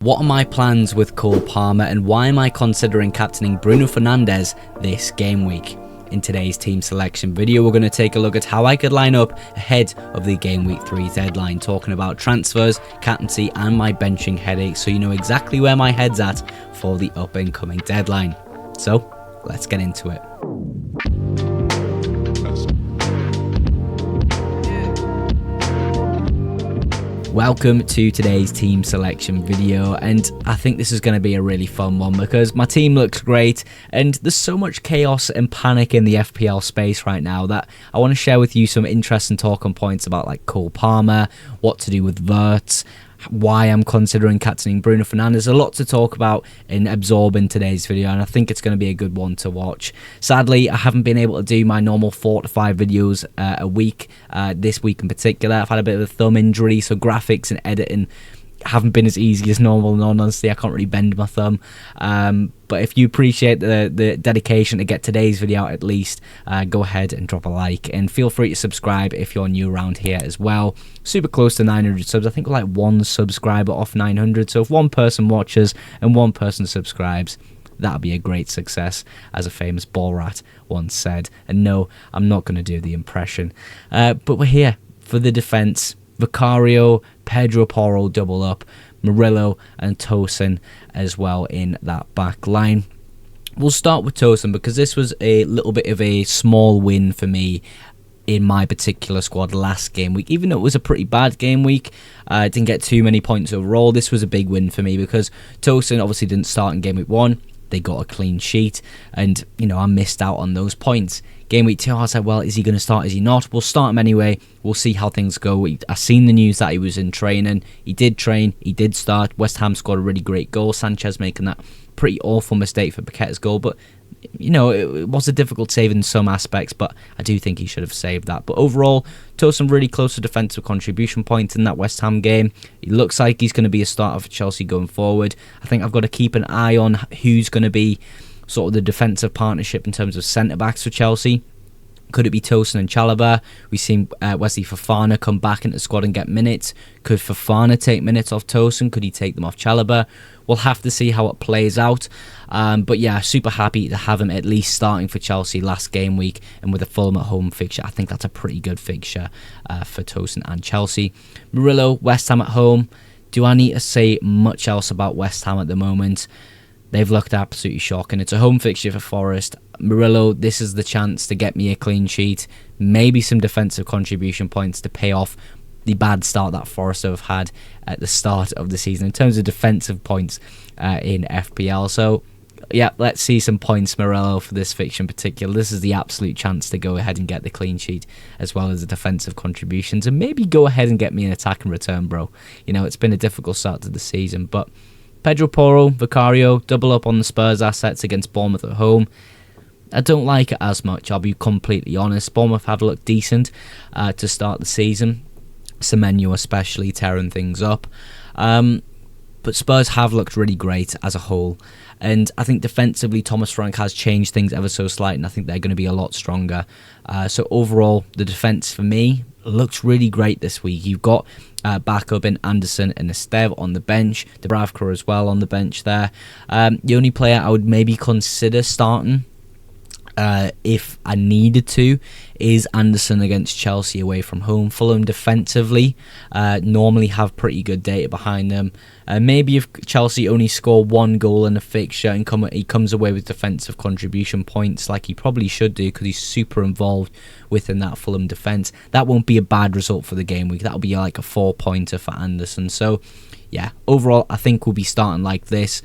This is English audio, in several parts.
What are my plans with Cole Palmer and why am I considering captaining Bruno Fernandes this game week? In today's team selection video, we're going to take a look at how I could line up ahead of the game week 3 deadline, talking about transfers, captaincy and my benching headaches, so you know exactly where my head's at for the up and coming deadline. So let's get into it. Welcome to today's team selection video, and I think this is going to be a really fun one because my team looks great and there's so much chaos and panic in the FPL space right now that I want to share with you some interesting talking points about like Cole Palmer, what to do with Verts, why I'm considering captaining Bruno Fernandes. A lot to talk about and absorb in today's video, and I think it's going to be a good one to watch. Sadly, I haven't been able to do my normal 4 to 5 videos a week, this week in particular. I've had a bit of a thumb injury, so graphics and editing haven't been as easy as normal, and honestly I can't really bend my thumb, but if you appreciate the dedication to get today's video out at least, go ahead and drop a like and feel free to subscribe if you're new around here as well. Super close to 900 subs. I think we're like 1 subscriber off 900, so if one person watches and 1 person subscribes, that'll be a great success, as a famous ball rat once said. And no, I'm not going to do the impression, but we're here for the defense. Vicario, Pedro Porro double up, Murillo and Tosin as well in that back line. We'll start with Tosin because this was a little bit of a small win for me in my particular squad last game week. Even though it was a pretty bad game week, I didn't get too many points overall. This was a big win for me because Tosin obviously didn't start in game week 1. They got a clean sheet, and you know, I missed out on those points. Game week 2, I was like, well, is he going to start? Is he not? We'll start him anyway. We'll see how things go. I seen the news that he was in training. He did train. He did start. West Ham scored a really great goal. Sanchez making that pretty awful mistake for Paqueta's goal, but you know, it was a difficult save in some aspects, but I do think he should have saved that. But overall, Tosin really close to defensive contribution points in that West Ham game. He looks like he's going to be a starter for Chelsea going forward. I think I've got to keep an eye on who's going to be sort of the defensive partnership in terms of centre-backs for Chelsea. Could it be Tosin and Chalobah? We've seen Wesley Fofana come back into the squad and get minutes. Could Fofana take minutes off Tosin? Could he take them off Chalobah? We'll have to see how it plays out. But yeah, super happy to have him at least starting for Chelsea last game week. And with a Fulham at home fixture, I think that's a pretty good fixture for Tosin and Chelsea. Murillo, West Ham at home. Do I need to say much else about West Ham at the moment? They've looked absolutely shocking. It's a home fixture for Forest. Murillo, this is the chance to get me a clean sheet, maybe some defensive contribution points to pay off the bad start that Forest have had at the start of the season in terms of defensive points in FPL. So yeah, let's see some points, Murillo, for this fixture in particular. This is the absolute chance to go ahead and get the clean sheet as well as the defensive contributions, and maybe go ahead and get me an attack and return, bro. You know, it's been a difficult start to the season, but Pedro Porro, Vicario, double up on the Spurs assets against Bournemouth at home. I don't like it as much, I'll be completely honest. Bournemouth have looked decent to start the season. Semenyo especially tearing things up. But Spurs have looked really great as a whole. And I think defensively, Thomas Frank has changed things ever so slightly, and I think they're going to be a lot stronger. So overall, the defence for me looks really great this week. You've got backup in Anderson and Esteve on the bench. Dubravka as well on the bench there. The only player I would maybe consider starting, if I needed to, is Anderson against Chelsea away from home. Fulham defensively normally have pretty good data behind them. Maybe if Chelsea only score 1 goal in a fixture and he comes away with defensive contribution points like he probably should do because he's super involved within that Fulham defence, that won't be a bad result for the game week. That'll be like a 4-pointer for Anderson. So yeah, overall, I think we'll be starting like this.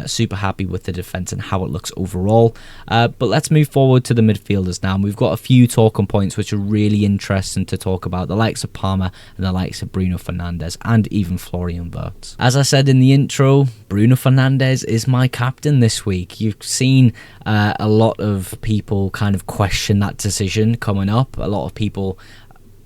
Super happy with the defence and how it looks overall. But let's move forward to the midfielders now. And we've got a few talking points which are really interesting to talk about. The likes of Palmer and the likes of Bruno Fernandes and even Florian Wirtz. As I said in the intro, Bruno Fernandes is my captain this week. You've seen a lot of people kind of question that decision coming up. A lot of people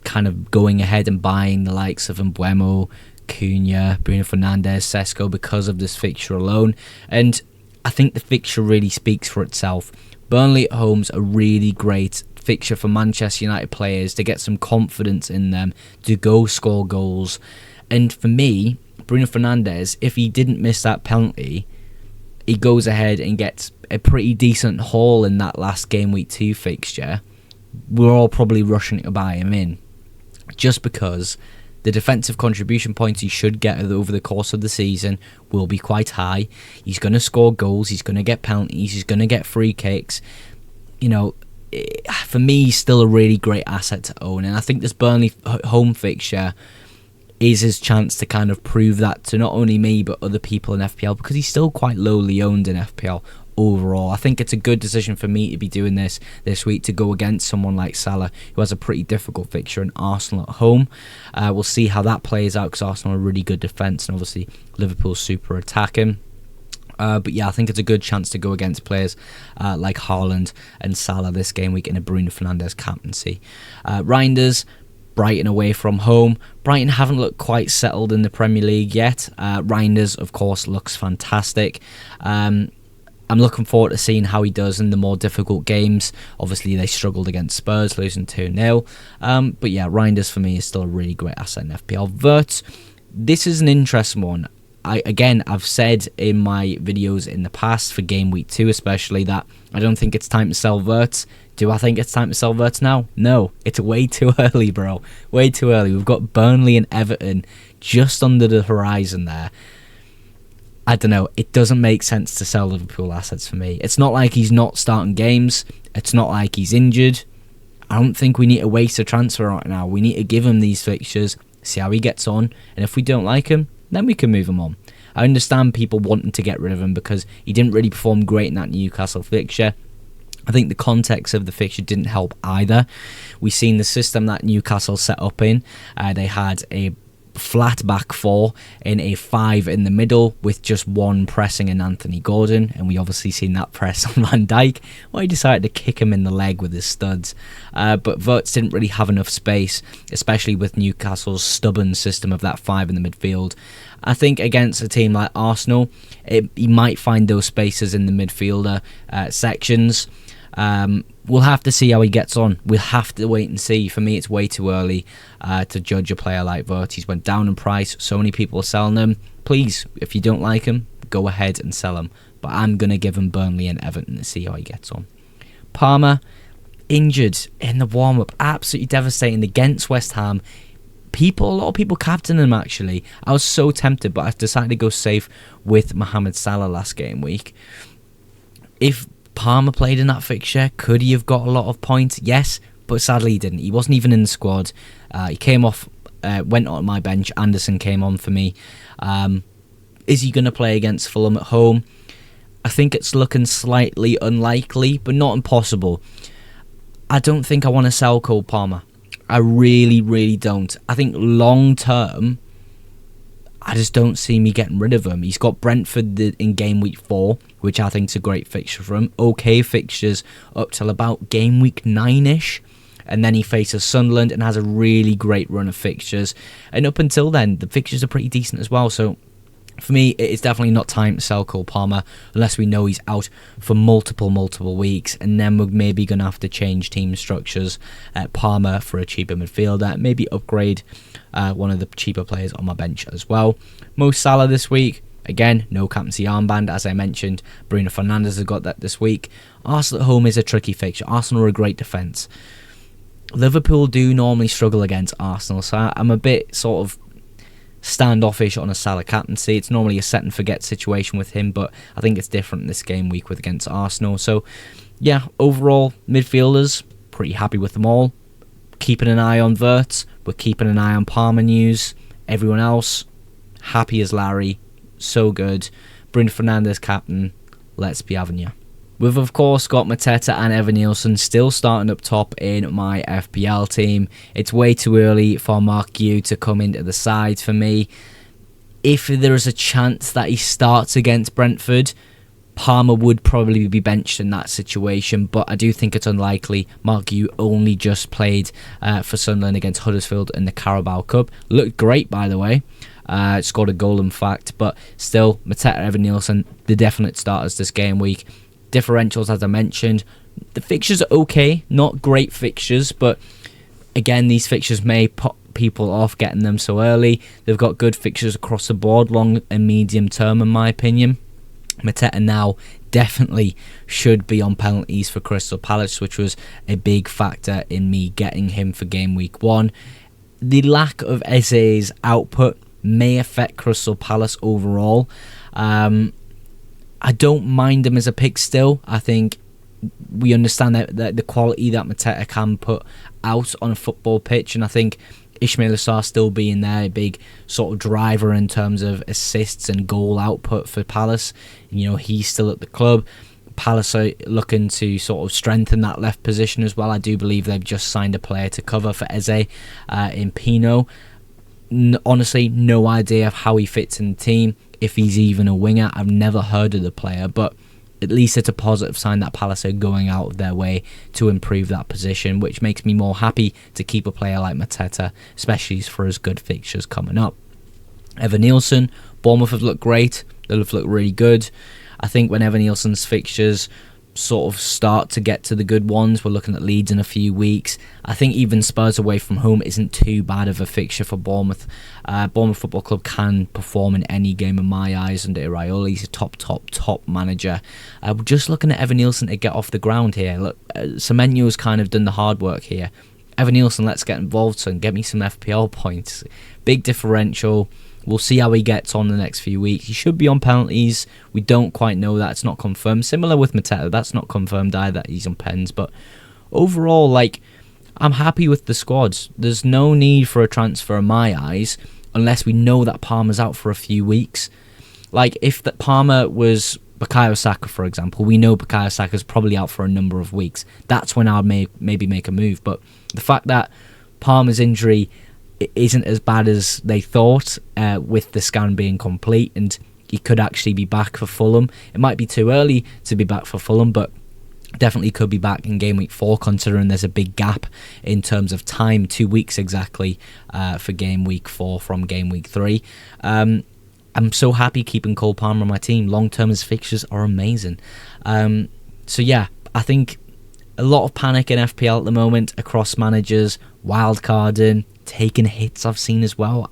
kind of going ahead and buying the likes of Mbeumo, Cunha, Bruno Fernandes, Sesko because of this fixture alone, and I think the fixture really speaks for itself. Burnley at home's a really great fixture for Manchester United players to get some confidence in them to go score goals, and for me, Bruno Fernandes, if he didn't miss that penalty, he goes ahead and gets a pretty decent haul in that last game week 2 fixture. We're all probably rushing to buy him in, just because the defensive contribution points he should get over the course of the season will be quite high. He's going to score goals, he's going to get penalties, he's going to get free kicks. You know, for me, he's still a really great asset to own, and I think this Burnley home fixture is his chance to kind of prove that to not only me but other people in FPL, because he's still quite lowly owned in FPL overall. I think it's a good decision for me to be doing this week, to go against someone like Salah, who has a pretty difficult fixture in Arsenal at home. We'll see how that plays out, because Arsenal are a really good defence, and obviously Liverpool's super attacking. But yeah, I think it's a good chance to go against players like Haaland and Salah this game week in a Bruno Fernandes captaincy. Reinders, Brighton away from home. Brighton haven't looked quite settled in the Premier League yet. Reinders, of course, looks fantastic. I'm looking forward to seeing how he does in the more difficult games. Obviously, they struggled against Spurs, losing 2-0. But yeah, Reinders for me is still a really great asset in FPL. Wirtz, this is an interesting one. I've said in my videos in the past, for game week 2 especially, that I don't think it's time to sell Wirtz. Do I think it's time to sell Wirtz now? No, it's way too early, bro. Way too early. We've got Burnley and Everton just under the horizon there. I don't know. It doesn't make sense to sell Liverpool assets for me. It's not like he's not starting games. It's not like he's injured. I don't think we need to waste a transfer right now. We need to give him these fixtures, see how he gets on, and if we don't like him, then we can move him on. I understand people wanting to get rid of him because he didn't really perform great in that Newcastle fixture. I think the context of the fixture didn't help either. We've seen the system that Newcastle set up in. They had a flat back 4 in a 5 in the middle with just one pressing in Anthony Gordon, and we obviously seen that press on Van Dijk, where he decided to kick him in the leg with his studs. But Wirtz didn't really have enough space, especially with Newcastle's stubborn system of that 5 in the midfield. I think against a team like Arsenal, he might find those spaces in the midfielder sections. We'll have to see how he gets on. We'll have to wait and see. For me, it's way too early to judge a player like Wirtz. He's went down in price. So many people are selling him. Please, if you don't like him, go ahead and sell him. But I'm going to give him Burnley and Everton to see how he gets on. Palmer, injured in the warm-up. Absolutely devastating against West Ham. A lot of people captained him, actually. I was so tempted, but I decided to go safe with Mohamed Salah last game week. If Palmer played in that fixture, could he have got a lot of points? Yes, but sadly he didn't. He wasn't even in the squad. He came off, went on my bench. Anderson came on for me. Is he going to play against Fulham at home? I think it's looking slightly unlikely, but not impossible. I don't think I want to sell Cole Palmer. I really, really don't. I think long term, I just don't see me getting rid of him. He's got Brentford in game week 4, which I think is a great fixture for him. Okay fixtures up till about game week 9-ish. And then he faces Sunderland and has a really great run of fixtures. And up until then, the fixtures are pretty decent as well. So for me, it's definitely not time to sell Cole Palmer unless we know he's out for multiple weeks, and then we're maybe going to have to change team structures at Palmer for a cheaper midfielder, maybe upgrade one of the cheaper players on my bench as well. Mo Salah this week, again, no captaincy armband, as I mentioned. Bruno Fernandes has got that this week. Arsenal at home is a tricky fixture. Arsenal are a great defence. Liverpool do normally struggle against Arsenal, so I'm a bit sort of standoffish on a Salah captaincy. It's normally a set and forget situation with him, but I think it's different this game week with against Arsenal. So yeah, overall midfielders, pretty happy with them all. Keeping an eye on Wirtz, we're keeping an eye on Palmer news. Everyone else, happy as Larry, so good. Bruno Fernandes captain, let's be having you. We've of course got Mateta and Evan Nielsen still starting up top in my FPL team. It's way too early for Mark Yu to come into the side for me. If there is a chance that he starts against Brentford, Palmer would probably be benched in that situation, but I do think it's unlikely. Mark Yu only just played for Sunderland against Huddersfield in the Carabao Cup. Looked great, by the way. Scored a goal, in fact, but still, Mateta, Evan Nielsen, the definite starters this game week. Differentials, as I mentioned, the fixtures are okay, not great fixtures, but again, these fixtures may people off getting them so early. They've got good fixtures across the board, long and medium term in my opinion. Mateta now definitely should be on penalties for Crystal Palace, which was a big factor in me getting him for game week 1. The lack of Eze's output may affect Crystal Palace overall. I don't mind him as a pick still. I think we understand that the quality that Mateta can put out on a football pitch, and I think Ismaila Sarr still being there, a big sort of driver in terms of assists and goal output for Palace. You know, he's still at the club. Palace are looking to sort of strengthen that left position as well. I do believe they've just signed a player to cover for Eze in Pino. Honestly, no idea of how he fits in the team, if he's even a winger. I've never heard of the player, but at least it's a positive sign that Palace are going out of their way to improve that position, which makes me more happy to keep a player like Mateta, especially for his good fixtures coming up. Evan Nielsen, Bournemouth have looked great. They've looked really good. I think when Evan Nielsen's fixtures sort of start to get to the good ones, we're looking at Leeds in a few weeks. I think even Spurs away from home isn't too bad of a fixture for Bournemouth. Bournemouth Football Club can perform in any game in my eyes under Iraola. He's a top manager. We're just looking at Evan Nielsen to get off the ground here. Look, Semenyo's kind of done the hard work here. Evan Nielsen, let's get involved son. Get me some FPL points. Big differential. We'll see how he gets on the next few weeks. He should be on penalties. We don't quite know that. It's not confirmed. Similar with Mateta. That's not confirmed either. He's on pens. But overall, like, I'm happy with the squads. There's no need for a transfer in my eyes unless we know that Palmer's out for a few weeks. Like, if that Palmer was Bukayo Saka, for example, we know Bukayo Saka's probably out for a number of weeks. That's when I'll maybe make a move. But the fact that Palmer's injury isn't as bad as they thought, with the scan being complete, and he could actually be back for Fulham. It might be too early to be back for Fulham, but definitely could be back in game week 4, considering there's a big gap in terms of time, 2 weeks exactly, for game week 4 from game week 3. I'm so happy keeping Cole Palmer on my team. Long term, his fixtures are amazing. So yeah, I think a lot of panic in FPL at the moment across managers, wildcarding, taking hits I've seen as well.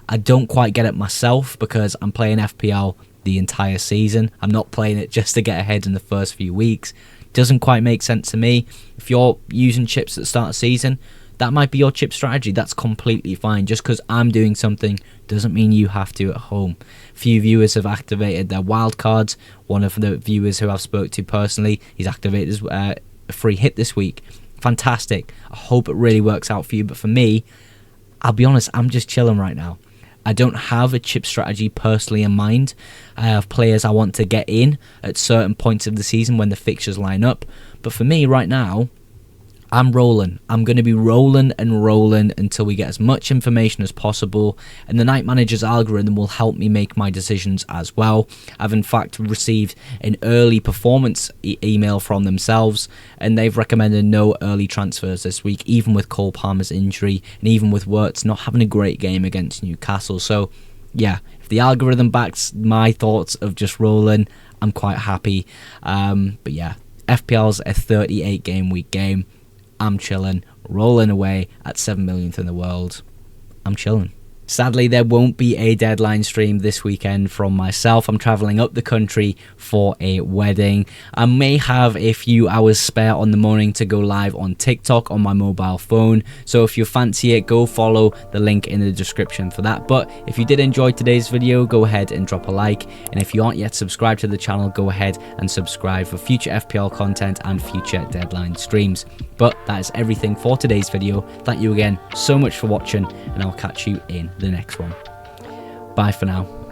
I don't quite get it myself because I'm playing FPL the entire season. I'm not playing it just to get ahead in the first few weeks. Doesn't quite make sense to me. If you're using chips at the start of the season, that might be your chip strategy. That's completely fine. Just because I'm doing something doesn't mean you have to at home. Few viewers have activated their wildcards. One of the viewers who I've spoke to personally, he's activated a free hit this week. Fantastic. I hope it really works out for you. But for me, I'll be honest, I'm just chilling right now. I don't have a chip strategy personally in mind. I have players I want to get in at certain points of the season when the fixtures line up. But for me right now, I'm rolling. I'm going to be rolling and rolling until we get as much information as possible, and the Night Manager's algorithm will help me make my decisions as well. I've in fact received an early performance email from themselves, and they've recommended no early transfers this week, even with Cole Palmer's injury and even with Wirtz not having a great game against Newcastle. So yeah, if the algorithm backs my thoughts of just rolling, I'm quite happy. But yeah, FPL's a 38 game week game. I'm chilling, rolling away at 7 millionth in the world. I'm chilling. Sadly, there won't be a deadline stream this weekend from myself. I'm travelling up the country for a wedding. I may have a few hours spare on the morning to go live on TikTok on my mobile phone. So if you fancy it, go follow the link in the description for that. But if you did enjoy today's video, go ahead and drop a like. And if you aren't yet subscribed to the channel, go ahead and subscribe for future FPL content and future deadline streams. But that is everything for today's video. Thank you again so much for watching, and I'll catch you in the next one. Bye for now.